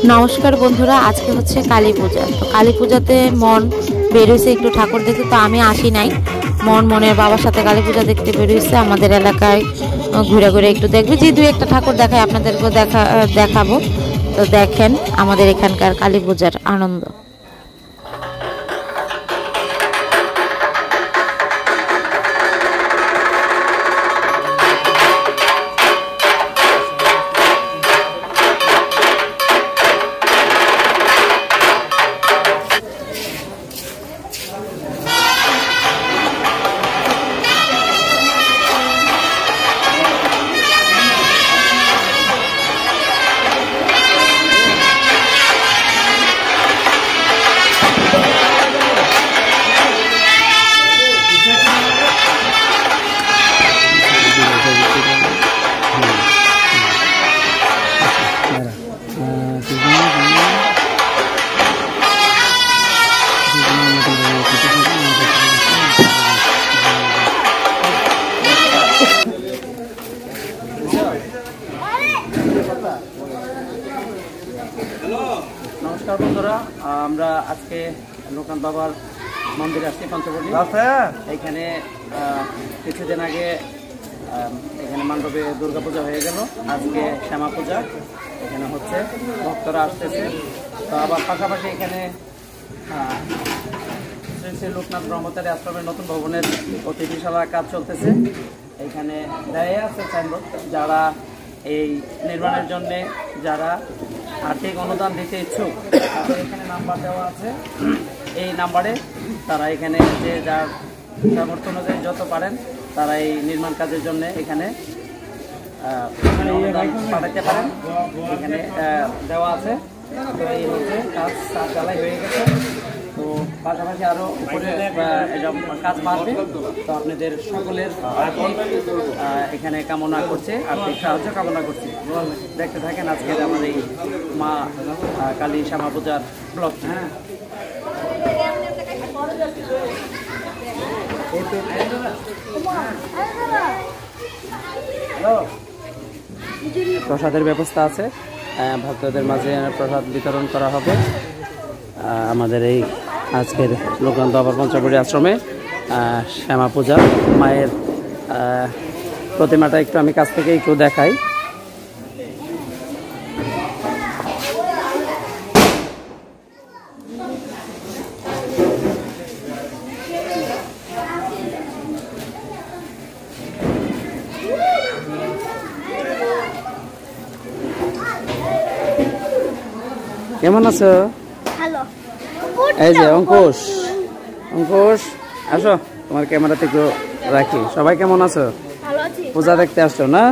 নমস্কার বন্ধুরা, আজকে হচ্ছে কালী পূজা। তো কালী পূজাতে মন বেরোইছে একটু ঠাকুর দেখতে, তো আমি আসি নাই। মনের বাবার সাথে কালী পূজা দেখতে বেরোইছে আমাদের এলাকায়, ঘুরে ঘুরে একটু দেখবে, যে দুই একটা ঠাকুর দেখায় আপনাদেরকেও দেখাবো। তো দেখেন আমাদের এখানকার কালী পূজার আনন্দ। নমস্কার বন্ধুরা, আমরা আজকে লোকনাথ বাবার মন্দিরে আসছি পঞ্চবটি। এখানে কিছুদিন আগে এখানে মণ্ডপে দুর্গা পূজা হয়ে গেল, আজকে শ্যামা পূজা এখানে হচ্ছে, ভক্তরা আসতেছে। তো আবার পাশাপাশি এখানে শ্রী শ্রী লোকনাথ ব্রহ্মচারী আশ্রমের নতুন ভবনের অতিথিশালার কাজ চলতেছে। এখানে দেয় আছে সাইনবোর্ড, যারা এই নির্মাণের জন্যে যারা আর্থিক অনুদান দিতে ইচ্ছুক তাদের এখানে নাম্বার দেওয়া আছে। এই নাম্বারে তারা এখানে যে যার সামর্থ্য অনুযায়ী যত পারেন তারা এই নির্মাণ কাজের জন্য এখানে অনুদান পাঠাতে পারেন, এখানে দেওয়া আছে। তো এই হচ্ছে কাজ চালাই হয়ে গেছে। তো পাশাপাশি আরও উপরে কাজ বাড়বে। তো আপনাদের সকলের এখানে কামনা করছে, আর্থিক সাহায্য কামনা করছে। দেখতে থাকেন আজকের আমার এই মা কালী শ্যামা পূজার ব্লগ। প্রসাদের ব্যবস্থা আছে, ভক্তদের মাঝে প্রসাদ বিতরণ করা হবে। আমাদের এই আজকের লোকনাথ বাবার পঞ্চবটি আশ্রমে শ্যামা পূজা মায়ের প্রতিমাটা একটু আমি কাছ থেকে একটু দেখাই। কেমন আছো? এই যে অঙ্কুশ, অঙ্কুশ আসো, তোমার ক্যামেরাতে একটু রাখি। সবাই কেমন আছো? পূজা দেখতে আসছো না?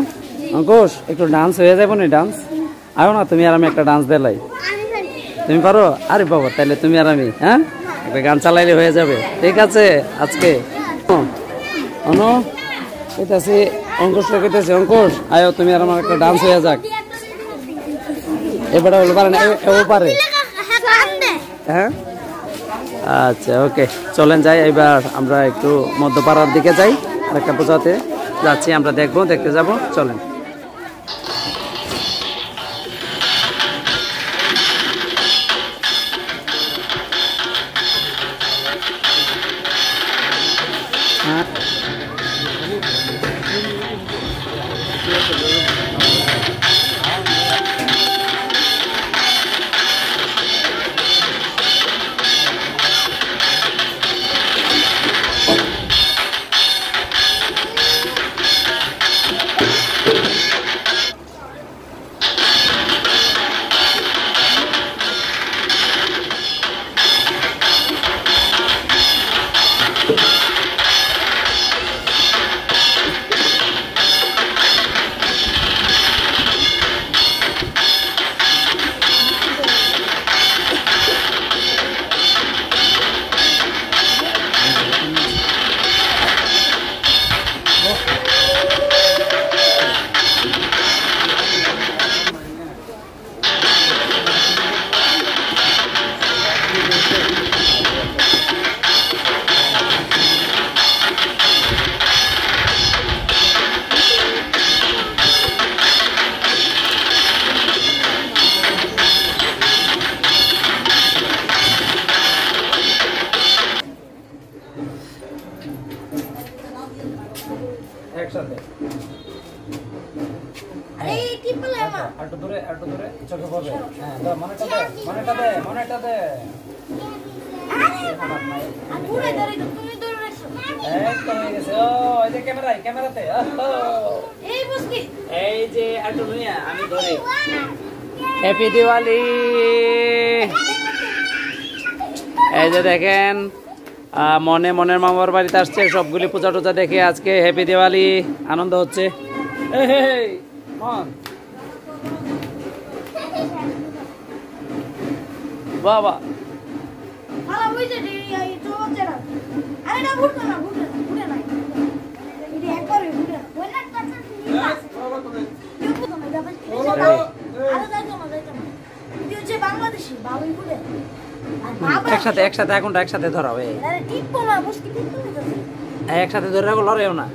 অঙ্কুশ একটু ডান্স হয়ে যাবো না? ডান্স আরো না, তুমি আর আমি একটা ডান্স দেলাই। তুমি পারো? আরে বাবা, তাহলে তুমি আর আমি একটা গান চালাইলে হয়ে যাবে। ঠিক আছে, আজকে অনু কইতাছি, অঙ্কুশকে কইতাছি, অঙ্কুশ আয়ো, তুমি আর আমার একটা ডান্স হয়ে যাক। এবারে হলো পারে না? এও পারে? হ্যাঁ, আচ্ছা ওকে, চলেন যাই। এবার আমরা একটু মধ্যপাড়ার দিকে যাই, একটা পূজাতে যাচ্ছি, আমরা দেখতে যাব, চলেন। ধরে চোখে পড়বে। হ্যাঁ দাও, মনেটা দে, মনেটা দে, মনেটা দে। একদম হয়ে গেছে। ও এই যে ক্যামেরায়, ক্যামেরাতে। এই যে একটু নিয়ে আমি ধরি। হ্যাপি দিওয়ালি। এই যে দেখেন মনে মনের মামার বাড়িতে আসছে, সবগুলি পূজা টুজা দেখে আজকে হ্যাপি দিওয়ালি আনন্দ হচ্ছে। বাবা একসাথে একসাথে এখনটা একসাথে ধরাও, একসাথে ধরে রাখো, লড়াইও না,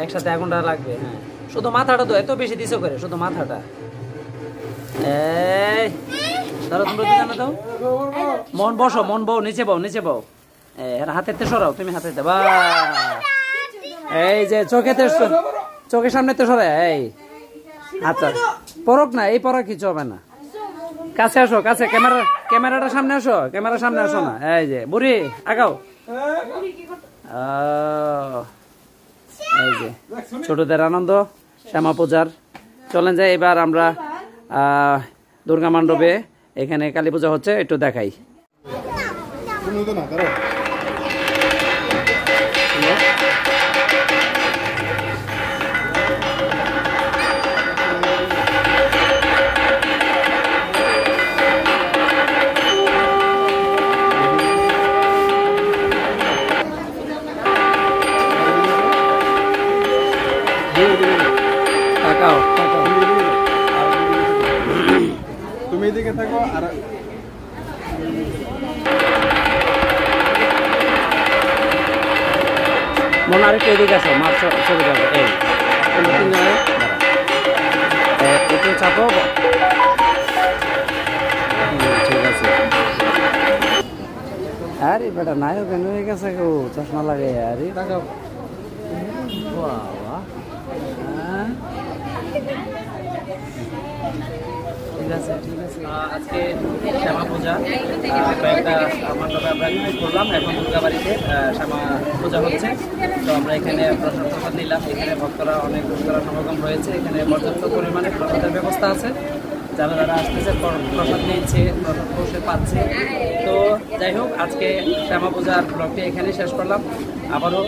একসাথে এখনটা লাগবে। হ্যাঁ শুধু মাথাটা তো এত বেশি দিছো করে, শুধু মাথাটা। এই ধরো তোমরা দুজনে দাও, মন বসো, মন বউ, নিচে বউ, নিচে বউ। হাতেতে সরাও, তুমি হাতেতে। বা এই যে চোখেতে, চোখের সামনে তো সরাই। এই আচ্ছা পরক না, এই পরা কিছু হবে না। কাছে আসো, কাছে, ক্যামেরা, ক্যামেরাটা সামনে আসো, ক্যামেরার সামনে আসো না। এই যে বুড়ি আগাও। এই যে ছোটদের আনন্দ শ্যামা পূজার। চলেন যাই এবার আমরা দুর্গা মণ্ডপে, এখানে কালী পূজা হচ্ছে, একটু দেখাই। তুমি এদিকে থাকো আর মনে আরেকটু এদিকে আসো, মাছ চলে যাবে। এই একটু চাপো, ঠিক আছে। আরে বেটা নায়ক হয়ে গেছে গো, চশমা লাগে। আরে বাবা ঠিক আছে, ঠিক আছে। আজকে শ্যামা পূজা কয়েকটা মণ্ডপে আমরা করলাম। এখন দুর্গা বাড়িতে শ্যামা পূজা হচ্ছে, তো আমরা এখানে প্রসাদ প্রসাদ নিলাম। এখানে ভক্তরা, অনেক ভক্তরা সমাগম রয়েছে। এখানে পর্যাপ্ত পরিমাণে প্রসাদের ব্যবস্থা আছে। যারা যারা আসতেছে প্রসাদ নিচ্ছে, প্রসাদ বসে পাচ্ছে। তো যাই হোক, আজকে শ্যামা পূজার ব্লগটি এখানে শেষ করলাম। আবারও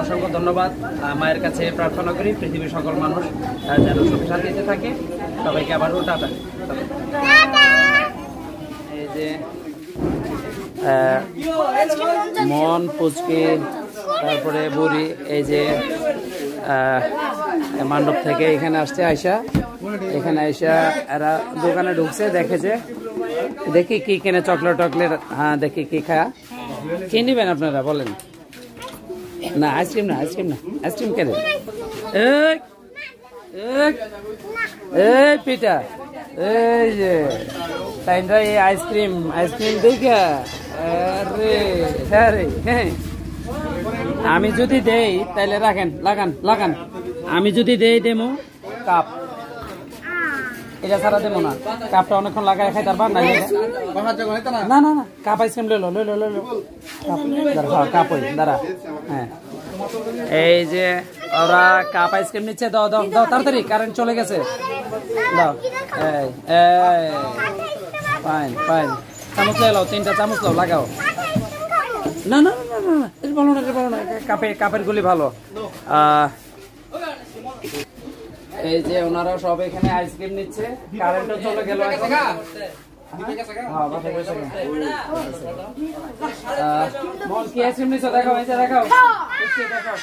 অসংখ্য ধন্যবাদ। মায়ের কাছে প্রার্থনা করি পৃথিবীর সকল মানুষ যেন সুখে শান্তিতে থাকে। সবাইকে আবারও টাটা। এই যে মন, পুচকি, তারপরে বুড়ি, এই যে মণ্ডপ থেকে এখানে আসছে আয়সা। এখানে আয়সা এরা দোকানে ঢুকছে, দেখেছে, দেখি কি কেনে, চকলেট টকলেট। হ্যাঁ দেখি কি খায়। কি নিবেন আপনারা বলেন? না আইসক্রিম না, আইসক্রিম না, আইসক্রিম কেনে? এই পিঠা, এই যে টাইমটা, এই আইসক্রিম, আইসক্রিম দেখা। আরে হ্যাঁ রে, হ্যাঁ আমি যদি দেই তাহলে রাখেন, লাগান লাগান। আমি যদি দেই দেমো কাপ, এটা ছাড়া দেবো না। কাপটা অনেকক্ষণ লাগাই খাই, তারপর না না না না, কাপ আইসক্রিম লইলো, লইলো, লইলো কাপ, ওই দাঁড়া। হ্যাঁ এই যে ওরা কাপ আইসক্রিম নিচ্ছে। দাও দাও দাও তাড়াতাড়ি, কারেন্ট চলে গেছে। দাও, এই এই ফাইন ফাইন। চামচ লাও, 3টা চামচ লাও, লাগাও। না না না না না, এটা ভালো না, এটা ভালো না। কাপের গুলি ভালো। এই যে ওনারা সব এখানে আইসক্রিম নিচ্ছে। কারেন্টও চলে গেল। মন কি আইসক্রিম নিচ্ছ? দেখাও, এই যে দেখাও, দেখাও।